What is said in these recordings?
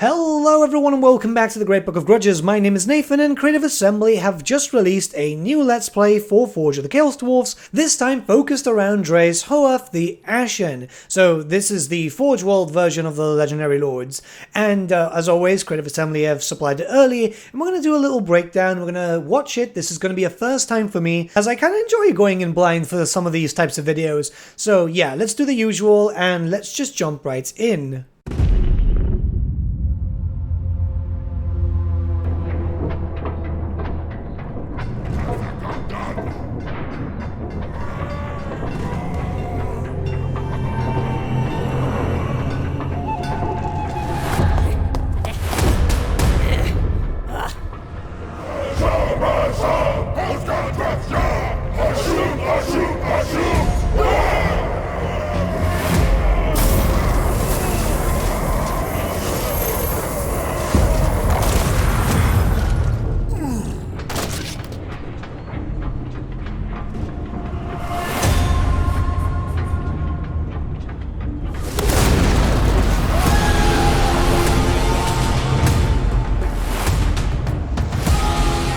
Hello everyone and welcome back to the Great Book of Grudges. My name is Nathan and Creative Assembly have just released a new Let's Play for Forge of the Chaos Dwarfs, this time focused around Drazhoath The Ashen. So this is the Forge World version of the Legendary Lords. And as always, Creative Assembly have supplied it early, and we're going to do a little breakdown. We're going to watch it. This is going to be a first time for me, as I kind of enjoy going in blind for some of these types of videos. So yeah, let's do the usual and let's just jump right in.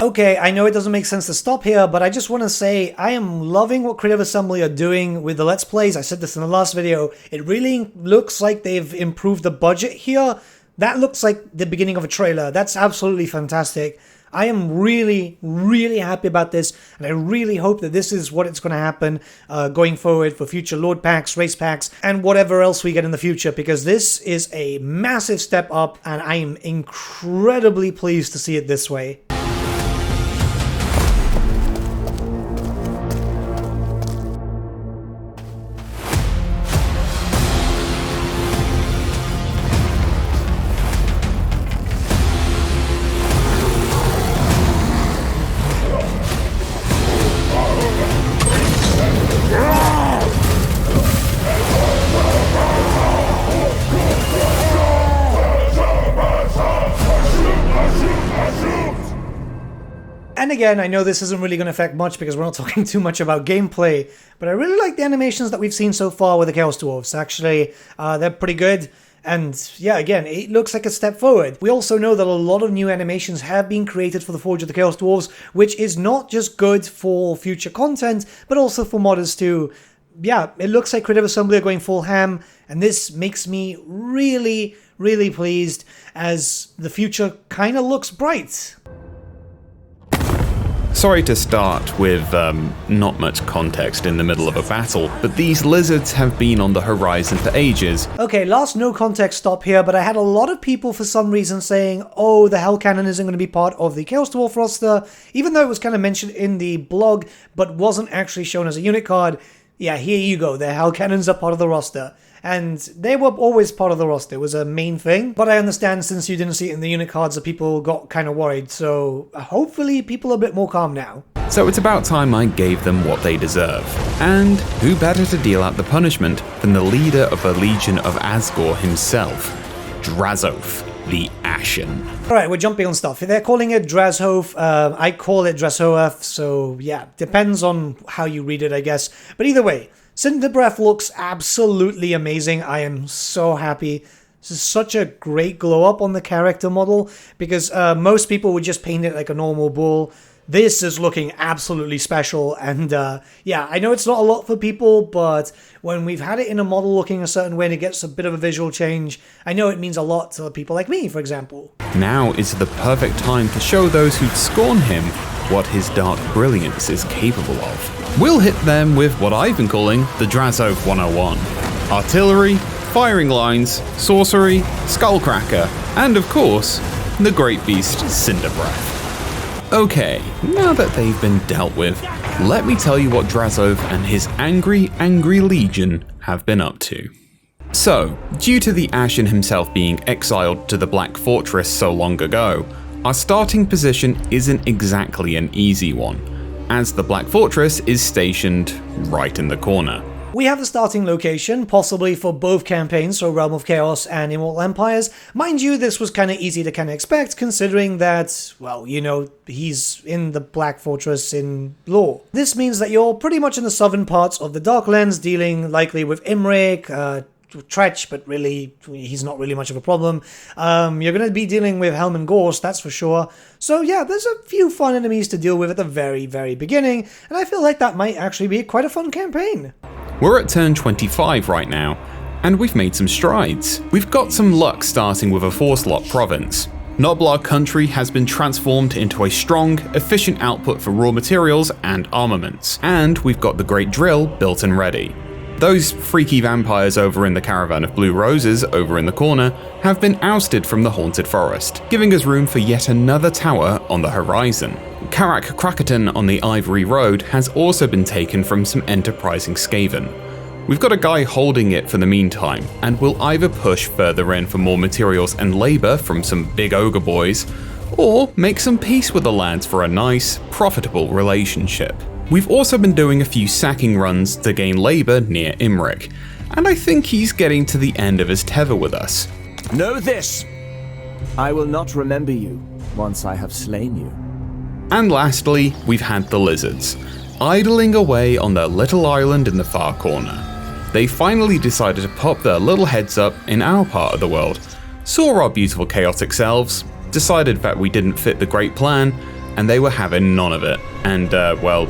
Okay, I know it doesn't make sense to stop here, but I just want to say I am loving what Creative Assembly are doing with the Let's Plays. I said this in the last video. It really looks like they've improved the budget here. That looks like the beginning of a trailer. That's absolutely fantastic. I am really, really happy about this, and I really hope that this is what it's going to happen going forward for future Lord packs, race packs, and whatever else we get in the future, because this is a massive step up, and I am incredibly pleased to see it this way. And again, I know this isn't really going to affect much because we're not talking too much about gameplay, but I really like the animations that we've seen so far with the Chaos Dwarfs. Actually, they're pretty good. And yeah, again, it looks like a step forward. We also know that a lot of new animations have been created for the Forge of the Chaos Dwarfs, which is not just good for future content, but also for modders too. Yeah, it looks like Creative Assembly are going full ham, and this makes me really, really pleased as the future kind of looks bright. Sorry to start with not much context in the middle of a battle, but these lizards have been on the horizon for ages. Okay, last no context stop here, but I had a lot of people for some reason saying, oh, the Hell Cannon isn't going to be part of the Chaos Dwarf roster, even though it was kind of mentioned in the blog, but wasn't actually shown as a unit card. Yeah, here you go, the Hell Cannons are part of the roster. And they were always part of the roster. It was a main thing. But I understand since you didn't see it in the unit cards that people got kind of worried. So hopefully people are a bit more calm now. So it's about time I gave them what they deserve. And who better to deal out the punishment than the leader of the Legion of Asgore himself, Drazhoath The Ashen. Alright, we're jumping on stuff. They're calling it Drazhoath. I call it Drazhoath. So yeah, depends on how you read it, I guess. But either way, Cinder Breath looks absolutely amazing. I am so happy. This is such a great glow up on the character model because most people would just paint it like a normal bull. This is looking absolutely special, and yeah, I know it's not a lot for people, but when we've had it in a model looking a certain way and it gets a bit of a visual change, I know it means a lot to people like me, for example. Now is the perfect time to show those who'd scorn him what his dark brilliance is capable of. We'll hit them with what I've been calling the Drazhoath 101. Artillery, firing lines, sorcery, skullcracker, and of course, the great beast Cinder Breath. Okay, now that they've been dealt with, let me tell you what Drazhoath and his angry legion have been up to. So, due to the Ashen himself being exiled to the Black Fortress so long ago, our starting position isn't exactly an easy one, as the Black Fortress is stationed right in the corner. We have the starting location, possibly for both campaigns, so Realm of Chaos and Immortal Empires. Mind you, this was kind of easy to kind of expect, considering that, well, you know, he's in the Black Fortress in lore. This means that you're pretty much in the southern parts of the Darklands, dealing likely with Imrik, Tretch, but really, he's not really much of a problem. You're going to be dealing with Helm and Gorse, that's for sure. So yeah, there's a few fun enemies to deal with at the very, very beginning, and I feel like that might actually be quite a fun campaign. We're at turn 25 right now, and we've made some strides. We've got some luck starting with a 4-slot province. Noblar country has been transformed into a strong, efficient output for raw materials and armaments, and we've got the Great Drill built and ready. Those freaky vampires over in the Caravan of Blue Roses over in the corner have been ousted from the Haunted Forest, giving us room for yet another tower on the horizon. Karak Krakaton on the Ivory Road has also been taken from some enterprising Skaven. We've got a guy holding it for the meantime, and we'll either push further in for more materials and labour from some big ogre boys, or make some peace with the lads for a nice, profitable relationship. We've also been doing a few sacking runs to gain labour near Imrik, and I think he's getting to the end of his tether with us. Know this! I will not remember you once I have slain you. And lastly, we've had the lizards, idling away on their little island in the far corner. They finally decided to pop their little heads up in our part of the world, saw our beautiful chaotic selves, decided that we didn't fit the great plan, and they were having none of it. And, well,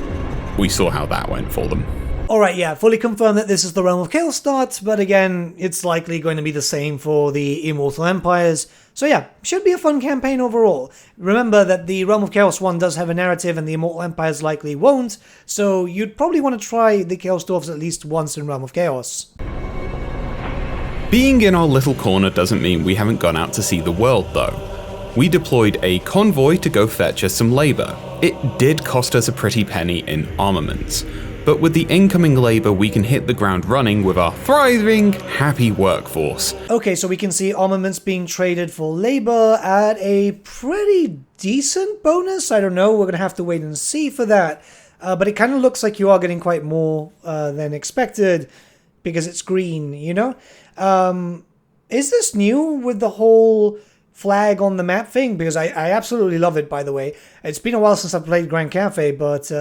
we saw how that went for them. Alright, yeah, fully confirmed that this is the Realm of Chaos start, but again, it's likely going to be the same for the Immortal Empires. So yeah, should be a fun campaign overall. Remember that the Realm of Chaos one does have a narrative and the Immortal Empires likely won't, so you'd probably want to try the Chaos Dwarfs at least once in Realm of Chaos. Being in our little corner doesn't mean we haven't gone out to see the world though. We deployed a convoy to go fetch us some labour. It did cost us a pretty penny in armaments, but with the incoming labour we can hit the ground running with our thriving, happy workforce. Okay, so we can see armaments being traded for labour at a pretty decent bonus. I don't know, we're going to have to wait and see for that. But it kind of looks like you are getting quite more than expected because it's green, you know? Is this new with the whole flag on the map thing? Because I absolutely love it, by the way. It's been a while since I've played Grand Cafe, but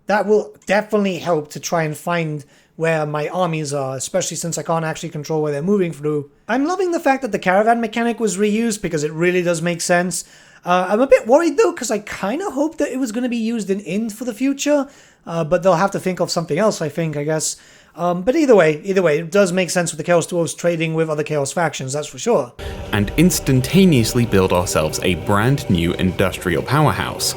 that will definitely help to try and find where my armies are, especially since I can't actually control where they're moving through. I'm loving the fact that the caravan mechanic was reused because it really does make sense. I'm a bit worried though, because I kind of hoped that it was going to be used in Ind for the future, but they'll have to think of something else, I guess. But either way, it does make sense with the Chaos Dwarfs trading with other Chaos factions, that's for sure. And instantaneously build ourselves a brand new industrial powerhouse.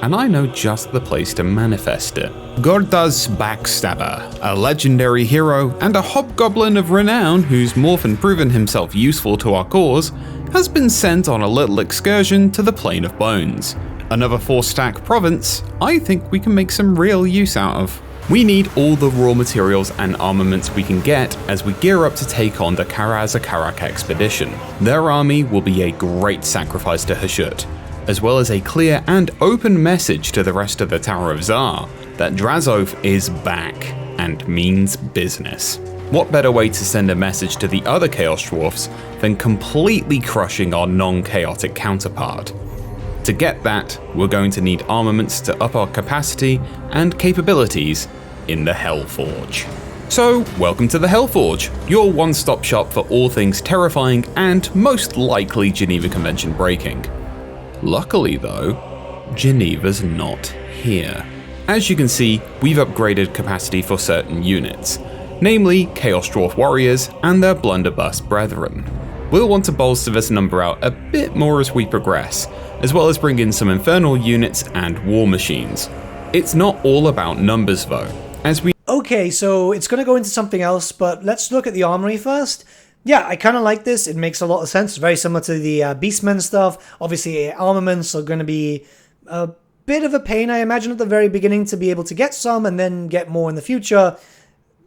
And I know just the place to manifest it. Gorda's Backstabber, a legendary hero and a hobgoblin of renown who's more than proven himself useful to our cause, has been sent on a little excursion to the Plane of Bones. Another 4-stack province I think we can make some real use out of. We need all the raw materials and armaments we can get as we gear up to take on the Karazakarak expedition. Their army will be a great sacrifice to Hashut, as well as a clear and open message to the rest of the Tower of Zar that Drazhoath is back and means business. What better way to send a message to the other Chaos Dwarfs than completely crushing our non-chaotic counterpart? To get that, we're going to need armaments to up our capacity and capabilities in the Hellforge. So, welcome to the Hellforge, your one-stop shop for all things terrifying and most likely Geneva Convention breaking. Luckily though, Geneva's not here. As you can see, we've upgraded capacity for certain units, namely Chaos Dwarf Warriors and their blunderbuss brethren. We'll want to bolster this number out a bit more as we progress, as well as bring in some infernal units and war machines. It's not all about numbers though, as we... Okay, so it's going to go into something else, but let's look at the armory first. Yeah, I kind of like this. It makes a lot of sense. It's very similar to the Beastmen stuff. Obviously, armaments are going to be a bit of a pain, I imagine, at the very beginning to be able to get some and then get more in the future.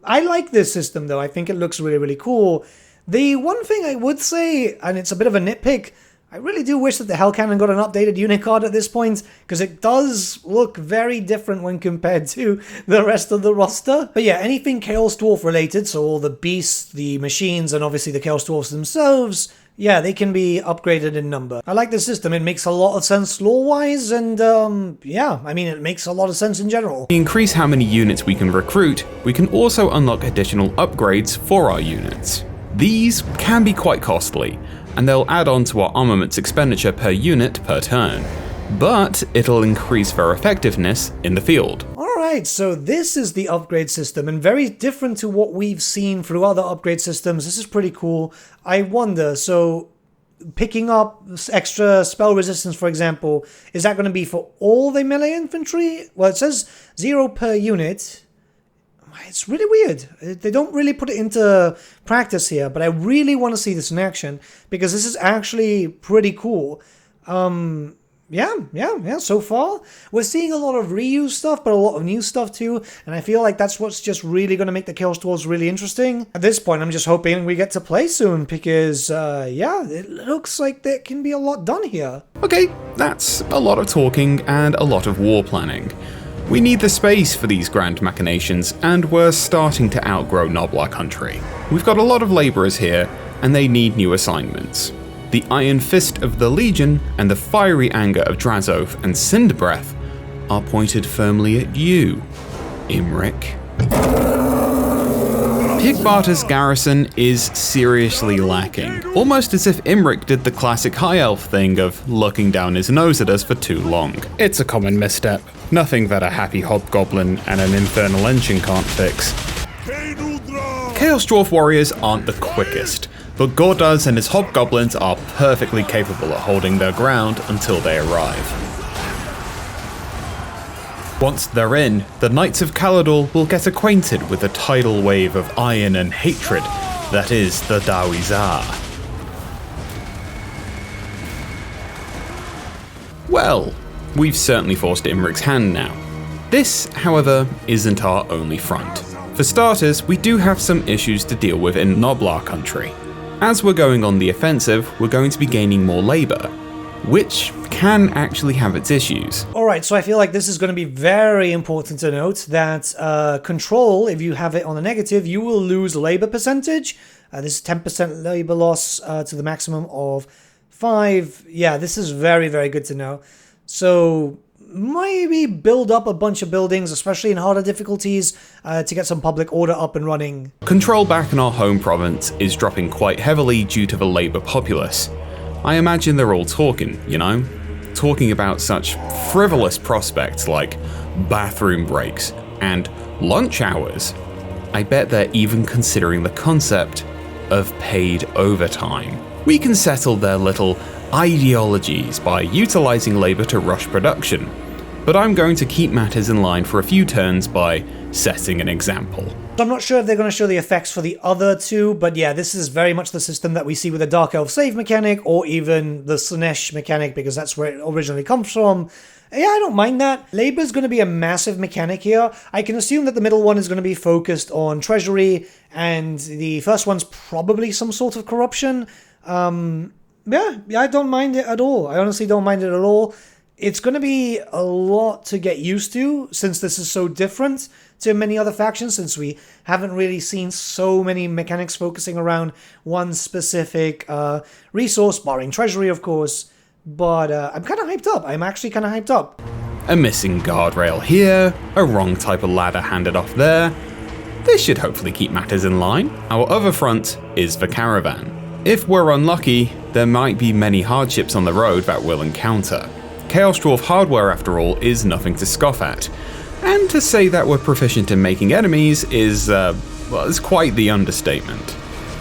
I like this system, though. I think it looks really, really cool. The one thing I would say, and it's a bit of a nitpick, I really do wish that the Hell Cannon got an updated unit card at this point, because it does look very different when compared to the rest of the roster. But yeah, anything Chaos Dwarf related, so all the beasts, the machines, and obviously the Chaos Dwarfs themselves, yeah, they can be upgraded in number. I like this system. It makes a lot of sense lore-wise, and yeah, I mean, it makes a lot of sense in general. To increase how many units we can recruit, we can also unlock additional upgrades for our units. These can be quite costly, and they'll add on to our armaments expenditure per unit per turn, but it'll increase their effectiveness in the field. Alright, so this is the upgrade system, and very different to what we've seen through other upgrade systems. This is pretty cool. I wonder, so picking up extra spell resistance, for example, is that going to be for all the melee infantry? Well, it says 0 per unit. It's really weird. They don't really put it into practice here, but I really want to see this in action because this is actually pretty cool. Yeah, so far we're seeing a lot of reuse stuff, but a lot of new stuff too, and I feel like that's what's just really going to make the Chaos Dwarfs really interesting. At this point, I'm just hoping we get to play soon because, yeah, it looks like there can be a lot done here. Okay, that's a lot of talking and a lot of war planning. We need the space for these grand machinations, and we're starting to outgrow Noblar country. We've got a lot of labourers here, and they need new assignments. The Iron Fist of the Legion and the fiery anger of Drazhoath and Cinderbreath are pointed firmly at you, Imrik. Pig Barter's garrison is seriously lacking, almost as if Imrik did the classic high elf thing of looking down his nose at us for too long. It's a common misstep, nothing that a happy hobgoblin and an infernal engine can't fix. Chaos Dwarf warriors aren't the quickest, but Gordas and his hobgoblins are perfectly capable of holding their ground until they arrive. Once they're in, the Knights of Calador will get acquainted with the tidal wave of iron and hatred that is the Dawizar. Well, we've certainly forced Imrik's hand now. This, however, isn't our only front. For starters, we do have some issues to deal with in Noblar country. As we're going on the offensive, we're going to be gaining more labour, which can actually have its issues. Alright, so I feel like this is going to be very important to note that control, if you have it on a negative, you will lose labour percentage. This is 10% labour loss to the maximum of 5. Yeah, this is very, very good to know. So maybe build up a bunch of buildings, especially in harder difficulties, to get some public order up and running. Control back in our home province is dropping quite heavily due to the labour populace. I imagine they're all talking, you know? Talking about such frivolous prospects like bathroom breaks and lunch hours. I bet they're even considering the concept of paid overtime. We can settle their little ideologies by utilising labour to rush production, but I'm going to keep matters in line for a few turns by setting an example. I'm not sure if they're going to show the effects for the other two, but yeah, this is very much the system that we see with the Dark Elf save mechanic, or even the Slaanesh mechanic, because that's where it originally comes from. Yeah, I don't mind that. Labor is going to be a massive mechanic here. I can assume that the middle one is going to be focused on treasury, and the first one's probably some sort of corruption. Yeah, I don't mind it at all. I honestly don't mind it at all. It's going to be a lot to get used to, since this is so different to many other factions, since we haven't really seen so many mechanics focusing around one specific resource, barring treasury, of course. But I'm kind of hyped up. I'm actually kind of hyped up. A missing guardrail here, a wrong type of ladder handed off there. This should hopefully keep matters in line. Our other front is the Caravan. If we're unlucky, there might be many hardships on the road that we'll encounter. Chaos Dwarf hardware, after all, is nothing to scoff at. And to say that we're proficient in making enemies is, well, is quite the understatement.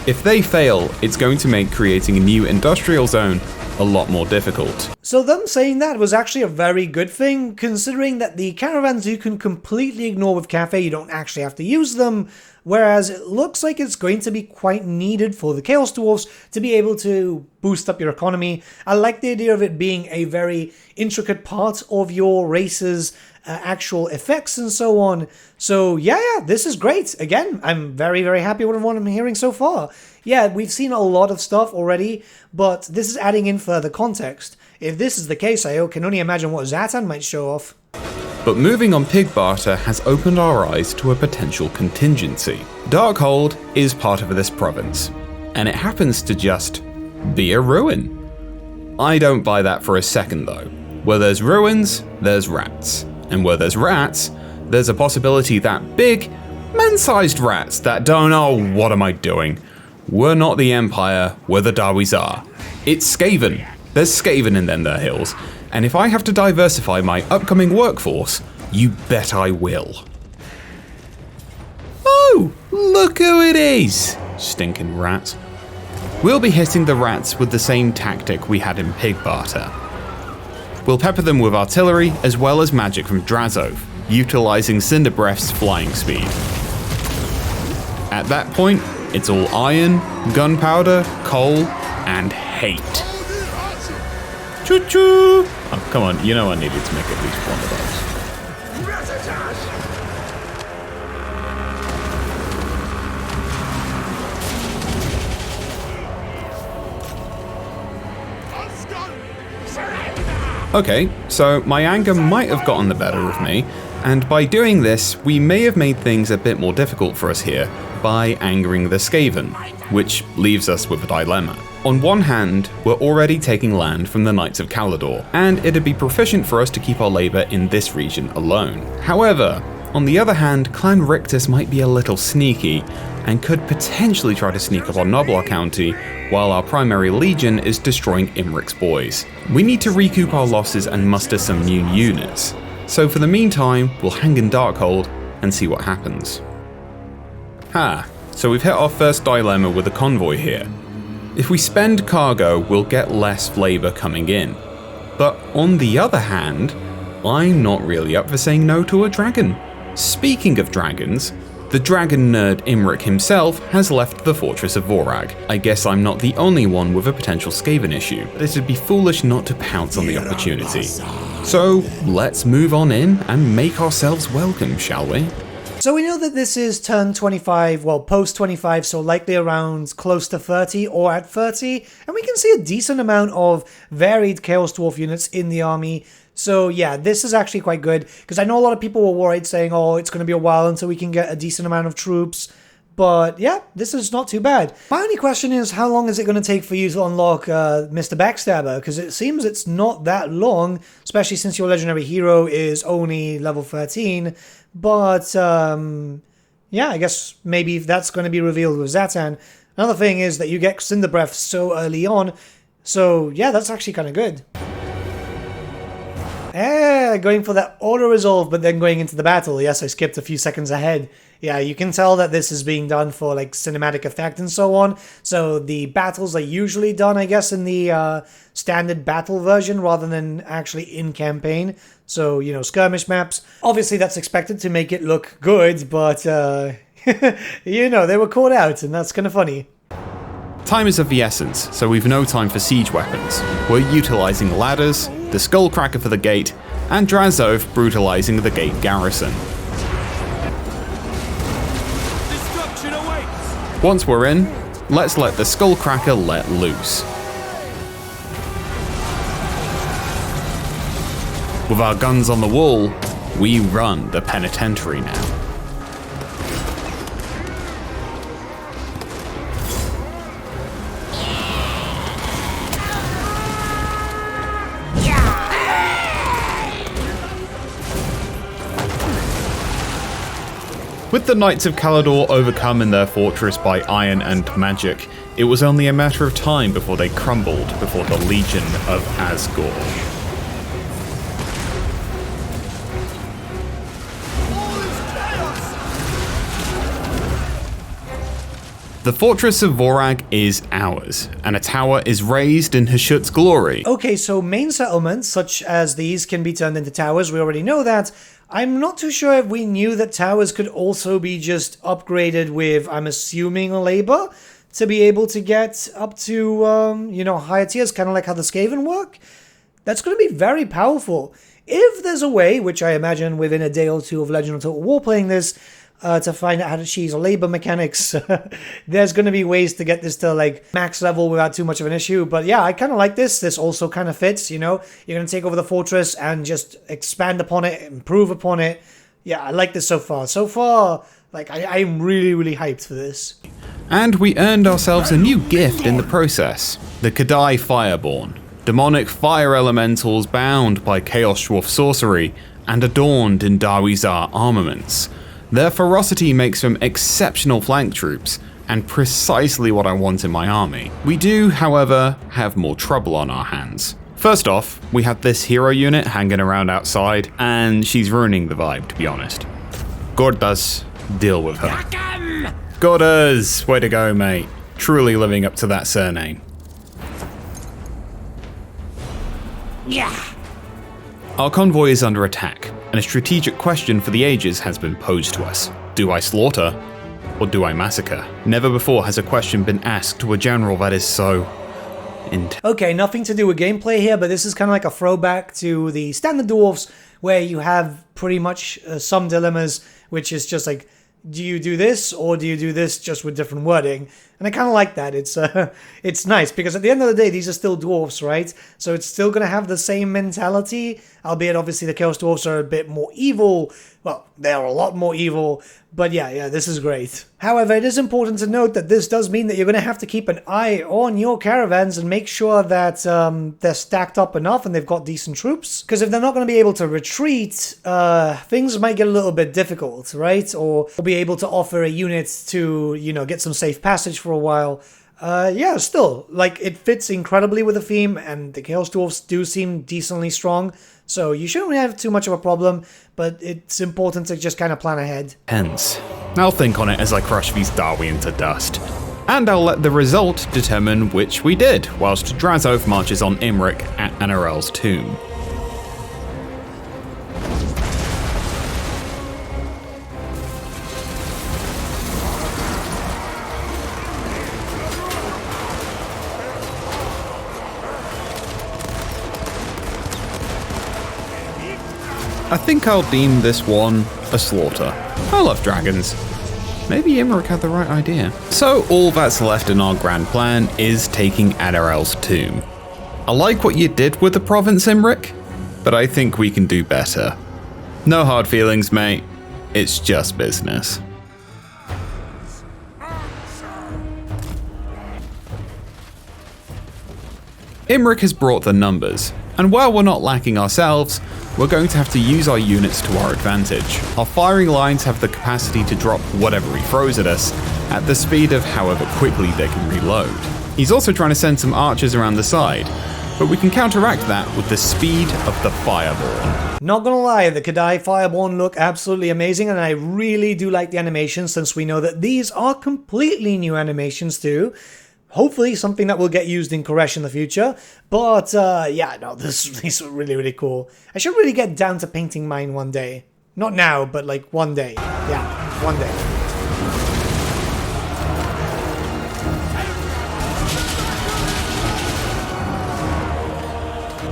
If they fail, it's going to make creating a new industrial zone a lot more difficult. So them saying that was actually a very good thing, considering that the caravans you can completely ignore with Cafe, you don't actually have to use them, whereas it looks like it's going to be quite needed for the Chaos Dwarfs to be able to boost up your economy. I like the idea of it being a very intricate part of your race's actual effects and so on. So yeah, this is great. Again, I'm very, very happy with what I'm hearing so far. Yeah, we've seen a lot of stuff already, but this is adding in further context. If this is the case, I can only imagine what Zatan might show off. But moving on Pig Barter has opened our eyes to a potential contingency. Darkhold is part of this province, and it happens to just be a ruin. I don't buy that for a second though. Where there's ruins, there's rats. And where there's rats, there's a possibility that big, man-sized rats that don't, oh, what am I doing, We're not the Empire, we're the Darwizar. It's Skaven. There's Skaven in them there hills, and if I have to diversify my upcoming workforce, you bet I will. Oh, look who it is! Stinking rats. We'll be hitting the rats with the same tactic we had in Pig Barter. We'll pepper them with artillery as well as magic from Drazhoath, utilising Cinder Breath's flying speed. At that point, it's all iron, gunpowder, coal, and hate. Choo-choo! Oh, come on, you know I needed to make at least one of those. Okay, so my anger might have gotten the better of me, and by doing this, we may have made things a bit more difficult for us here by angering the Skaven, which leaves us with a dilemma. On one hand, we're already taking land from the Knights of Caledor, and it'd be proficient for us to keep our labour in this region alone. However, on the other hand, Clan Rictus might be a little sneaky, and could potentially try to sneak up on Naldor County, while our primary legion is destroying Imrik's boys. We need to recoup our losses and muster some new units. So for the meantime, we'll hang in Darkhold and see what happens. So we've hit our first dilemma with the convoy here. If we spend cargo, we'll get less labour coming in. But on the other hand, I'm not really up for saying no to a dragon. Speaking of dragons, the dragon nerd Imrik himself has left the fortress of Vorag. I guess I'm not the only one with a potential Skaven issue, but it'd be foolish not to pounce on the opportunity. So let's move on in and make ourselves welcome, shall we? So we know that this is turn 25, well, post 25, so likely around close to 30 or at 30, and we can see a decent amount of varied Chaos Dwarf units in the army. So yeah, this is actually quite good, because I know a lot of people were worried saying, oh, it's going to be a while until we can get a decent amount of troops. But yeah, this is not too bad. My only question is, how long is it going to take for you to unlock Mr. Backstabber? Because it seems it's not that long, especially since your legendary hero is only level 13. But yeah, I guess maybe that's going to be revealed with Zatan. Another thing is that you get Cinder Breath so early on. So yeah, that's actually kind of good. Going for that auto-resolve, but then going into the battle. Yes, I skipped a few seconds ahead. Yeah, you can tell that this is being done for like cinematic effect and so on. So the battles are usually done, I guess, in the standard battle version rather than actually in campaign. So, you know, skirmish maps. Obviously, that's expected to make it look good, but, you know, they were caught out, and that's kind of funny. Time is of the essence, so we've no time for siege weapons. We're utilising ladders, the Skullcracker for the gate, and Drazhoath brutalising the gate garrison. Destruction awaits! Once we're in, let's let the Skullcracker let loose. With our guns on the wall, we run the penitentiary now. With the Knights of Caledor overcome in their fortress by iron and magic, it was only a matter of time before they crumbled before the Legion of Asgore. The fortress of Vorag is ours, and a tower is raised in Hashut's glory. Okay, so main settlements such as these can be turned into towers, we already know that. I'm not too sure if we knew that towers could also be just upgraded with, I'm assuming, labor to be able to get up to, you know, higher tiers, kind of like how the Skaven work. That's going to be very powerful. If there's a way, which I imagine within a day or two of Legend of Total War playing this, to find out how to cheese labor mechanics, there's going to be ways to get this to like max level without too much of an issue. But yeah, I kind of like this. This also kind of fits, you know. You're going to take over the fortress and just expand upon it, improve upon it. Yeah, I like this so far. So far, like, I'm really, really hyped for this. And we earned ourselves a new gift in the process. The Kadai Fireborn. Demonic fire elementals bound by Chaos Dwarf sorcery and adorned in Darwizar armaments. Their ferocity makes them exceptional flank troops, and precisely what I want in my army. We do, however, have more trouble on our hands. First off, we have this hero unit hanging around outside, and she's ruining the vibe, to be honest. Gordas, deal with her. Gordas, way to go, mate. Truly living up to that surname. Yeah. Our convoy is under attack, and a strategic question for the ages has been posed to us. Do I slaughter, or do I massacre? Never before has a question been asked to a general that is so Okay, nothing to do with gameplay here, but this is kind of like a throwback to the standard dwarves, where you have pretty much some dilemmas, which is just like, do you do this or do you do this, just with different wording? And I kind of like that. It's nice because at the end of the day, these are still dwarves, right? So it's still going to have the same mentality, albeit obviously the Chaos Dwarfs are a bit more evil. Well, they are a lot more evil, but yeah, this is great. However, it is important to note that this does mean that you're going to have to keep an eye on your caravans and make sure that they're stacked up enough and they've got decent troops. Because if they're not going to be able to retreat, things might get a little bit difficult, right? Or be able to offer a unit to, get some safe passage for a while. Still, like, it fits incredibly with the theme, and the Chaos Dwarfs do seem decently strong, so you shouldn't have too much of a problem, but it's important to just kind of plan ahead. Hence, I'll think on it as I crush these Darwi into dust. And I'll let the result determine which we did, whilst Drazhoath marches on Imrik at Anarel's tomb. I think I'll deem this one a slaughter. I love dragons. Maybe Imrik had the right idea. So all that's left in our grand plan is taking Anarel's tomb. I like what you did with the province, Imrik, but I think we can do better. No hard feelings, mate. It's just business. Imrik has brought the numbers, and while we're not lacking ourselves, we're going to have to use our units to our advantage. Our firing lines have the capacity to drop whatever he throws at us at the speed of however quickly they can reload. He's also trying to send some archers around the side, but we can counteract that with the speed of the Fireborn. Not gonna lie, the Kadai Fireborn look absolutely amazing, and I really do like the animations, since we know that these are completely new animations too. Hopefully something that will get used in Koresh in the future. But these are really, really cool. I should really get down to painting mine one day. Not now, but like one day. Yeah, one day.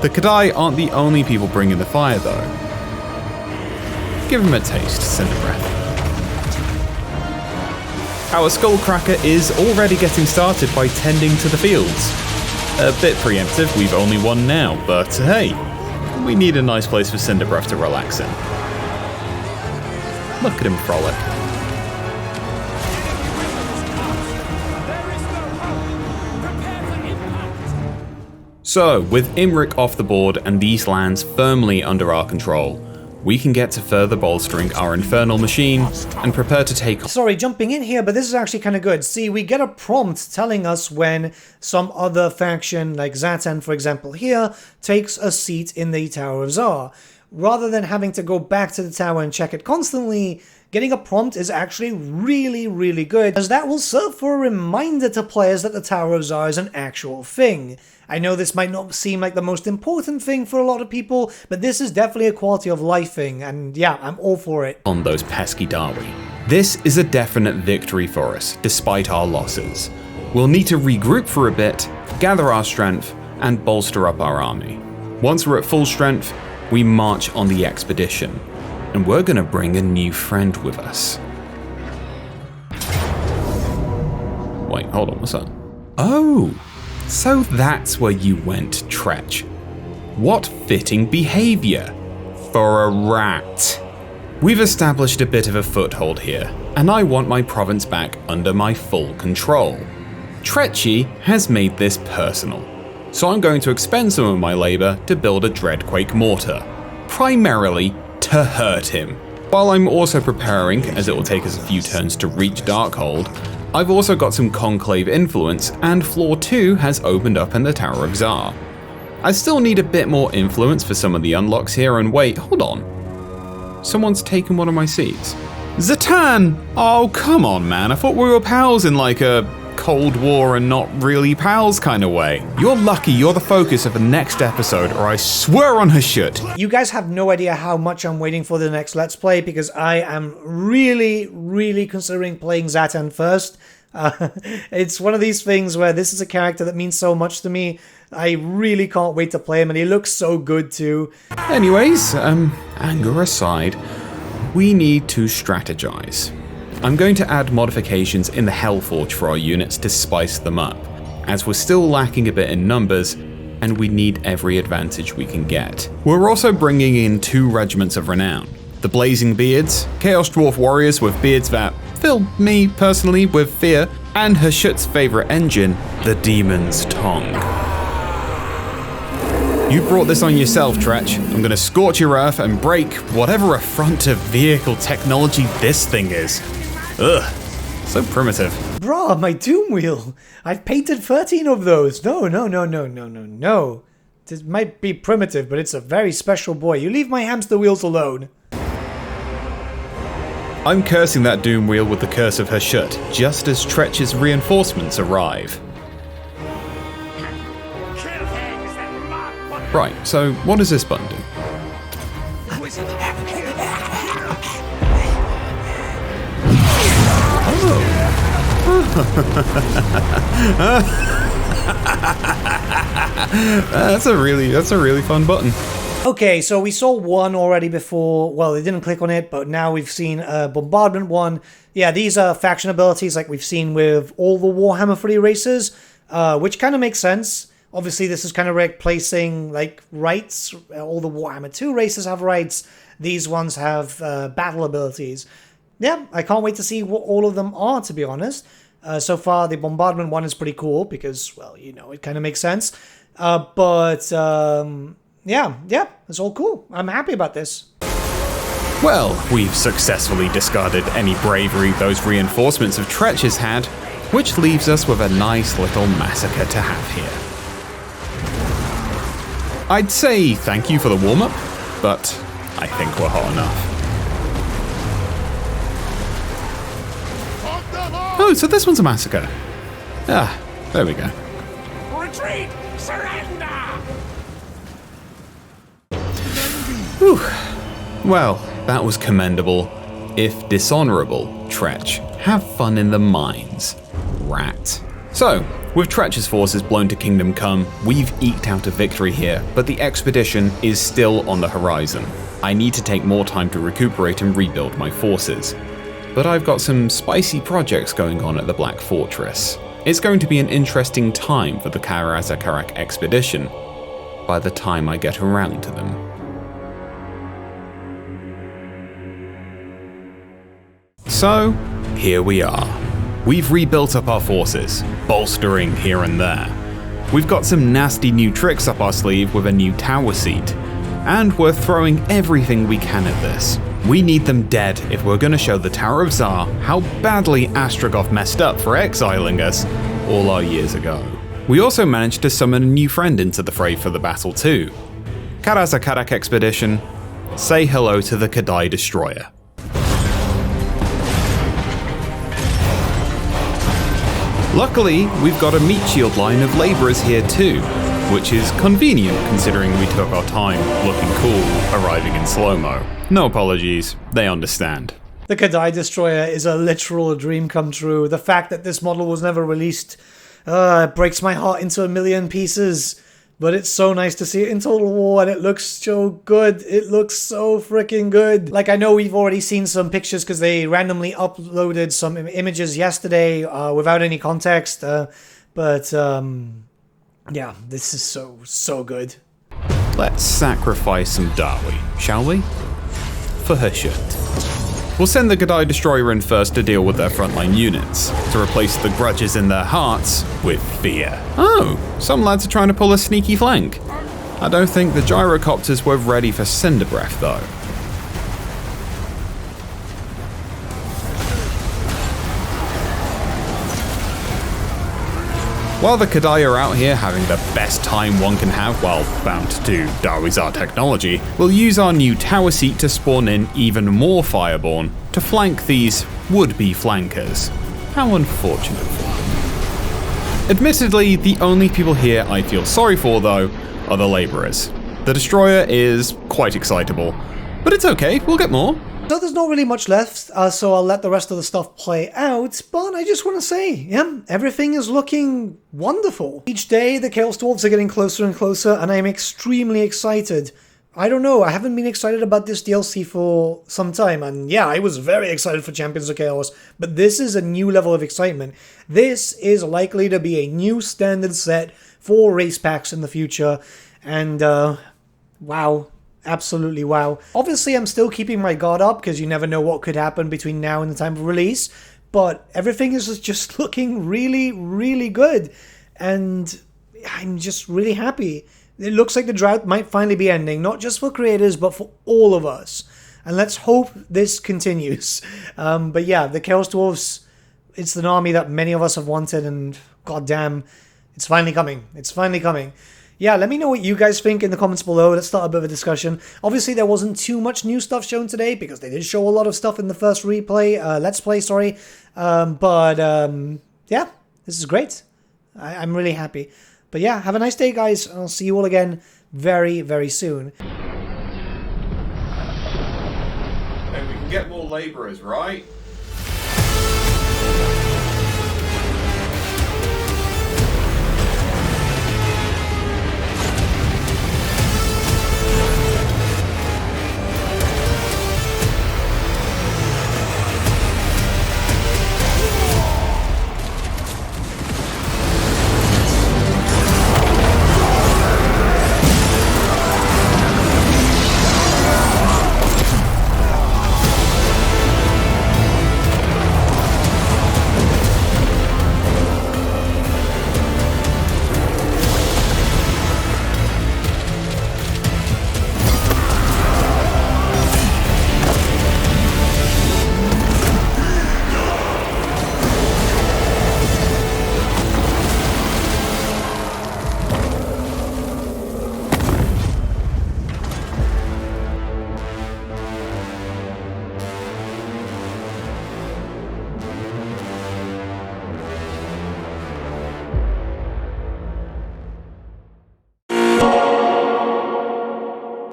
The Kadai aren't the only people bringing the fire though. Give them a taste, Cinderbreath. Our Skullcracker is already getting started by tending to the fields. A bit preemptive, we've only one now, but hey, we need a nice place for Cinderbreath to relax in. Look at him frolic. So, with Imrik off the board and these lands firmly under our control, we can get to further bolstering our infernal machine and prepare to take... Sorry, jumping in here, but this is actually kind of good. See, we get a prompt telling us when some other faction, like Zatan for example here, takes a seat in the Tower of Tsar. Rather than having to go back to the tower and check it constantly, getting a prompt is actually really, really good, as that will serve for a reminder to players that the Tower of Tsar is an actual thing. I know this might not seem like the most important thing for a lot of people, but this is definitely a quality of life thing, and yeah, I'm all for it. On those pesky Darwi. This is a definite victory for us, despite our losses. We'll need to regroup for a bit, gather our strength, and bolster up our army. Once we're at full strength, we march on the expedition, and we're gonna bring a new friend with us. Wait, hold on, what's that? Oh! So that's where you went, Tretch. What fitting behaviour for a rat. We've established a bit of a foothold here, and I want my province back under my full control. Tretchy has made this personal, so I'm going to expend some of my labour to build a Dreadquake mortar, primarily to hurt him. While I'm also preparing, as it will take us a few turns to reach Darkhold, I've also got some Conclave influence, and floor 2 has opened up in the Tower of Tsar. I still need a bit more influence for some of the unlocks here, and wait, hold on. Someone's taken one of my seats. Zatan! Oh, come on, man. I thought we were pals in like a Cold War and not really pals kind of way. You're lucky you're the focus of the next episode, or I swear on her shit. You guys have no idea how much I'm waiting for the next Let's Play, because I am really considering playing Zatan first. It's one of these things where this is a character that means so much to me. I really can't wait to play him, and he looks so good too. Anyways, anger aside, we need to strategize. I'm going to add modifications in the Hellforge for our units to spice them up, as we're still lacking a bit in numbers, and we need every advantage we can get. We're also bringing in 2 regiments of renown. The Blazing Beards, Chaos Dwarf warriors with beards that fill me, personally, with fear, and Hashut's favourite engine, the Demon's Tongue. You brought this on yourself, Tretch. I'm gonna scorch your earth and break whatever affront of vehicle technology this thing is. Ugh, so primitive. Bruh, my Doom Wheel! I've painted 13 of those! No. This might be primitive, but it's a very special boy. You leave my hamster wheels alone. I'm cursing that Doom Wheel with the curse of Hashut, just as Tretch's reinforcements arrive. Right, so what does this button do? That's a really fun button. Okay, so we saw one already before. Well, they didn't click on it, but now we've seen a bombardment one. Yeah, these are faction abilities like we've seen with all the Warhammer 3 races, which kind of makes sense. Obviously, this is kind of replacing like rights. All the Warhammer 2 races have rights. These ones have battle abilities. Yeah, I can't wait to see what all of them are, to be honest. So far, the bombardment one is pretty cool because, well, you know, it kind of makes sense. Yeah, it's all cool. I'm happy about this. Well, we've successfully discarded any bravery those reinforcements of Tretch has had, which leaves us with a nice little massacre to have here. I'd say thank you for the warm-up, but I think we're hot enough. Oh, so this one's a massacre. Ah, there we go. Retreat! Surrender! Whew. Well, that was commendable, if dishonourable, Tretch. Have fun in the mines, rat. So, with Tretch's forces blown to Kingdom Come, we've eked out a victory here, but the expedition is still on the horizon. I need to take more time to recuperate and rebuild my forces. But I've got some spicy projects going on at the Black Fortress. It's going to be an interesting time for the Karazakarak expedition, by the time I get around to them. So, here we are. We've rebuilt up our forces, bolstering here and there. We've got some nasty new tricks up our sleeve with a new tower seat, and we're throwing everything we can at this. We need them dead if we're going to show the Tower of Tsar how badly Astragoth messed up for exiling us all our years ago. We also managed to summon a new friend into the fray for the battle too. Karazakarak expedition, say hello to the Kadai Destroyer. Luckily, we've got a meat shield line of labourers here too, which is convenient considering we took our time looking cool arriving in slow-mo. No apologies, they understand. The Kadai Destroyer is a literal dream come true. The fact that this model was never released it breaks my heart into a million pieces. But it's so nice to see it in Total War, and it looks so good. It looks so freaking good. Like, I know we've already seen some pictures because they randomly uploaded some images yesterday without any context. But yeah, this is so good. Let's sacrifice some Darwi, shall we? For her shirt. We'll send the Kadai Destroyer in first to deal with their frontline units, to replace the grudges in their hearts with fear. Oh, some lads are trying to pull a sneaky flank. I don't think the gyrocopters were ready for Cinder Breath though. While the Kadai are out here having the best time one can have while bound to Darwizar technology, we'll use our new tower seat to spawn in even more Fireborn to flank these would-be flankers. How unfortunate for them. Admittedly, the only people here I feel sorry for, though, are the labourers. The Destroyer is quite excitable, but it's okay, we'll get more. So there's not really much left, so I'll let the rest of the stuff play out, but I just want to say, yeah, everything is looking wonderful. Each day, the Chaos Dwarfs are getting closer and closer, and I'm extremely excited. I don't know, I haven't been excited about this DLC for some time, and yeah, I was very excited for Champions of Chaos, but this is a new level of excitement. This is likely to be a new standard set for race packs in the future, and wow. Absolutely wow. Obviously, I'm still keeping my guard up because you never know what could happen between now and the time of release, but everything is just looking really, really good, and I'm just really happy. It looks like the drought might finally be ending, not just for creators, but for all of us, and let's hope this continues. But yeah, the Chaos Dwarfs, it's an army that many of us have wanted, and goddamn, it's finally coming. It's finally coming. Yeah, let me know what you guys think in the comments below. Let's start a bit of a discussion. Obviously, there wasn't too much new stuff shown today because they did show a lot of stuff in the first let's play, sorry. Yeah, this is great. I'm really happy. But yeah, have a nice day, guys. I'll see you all again very, very soon. Hey, we can get more labourers, right?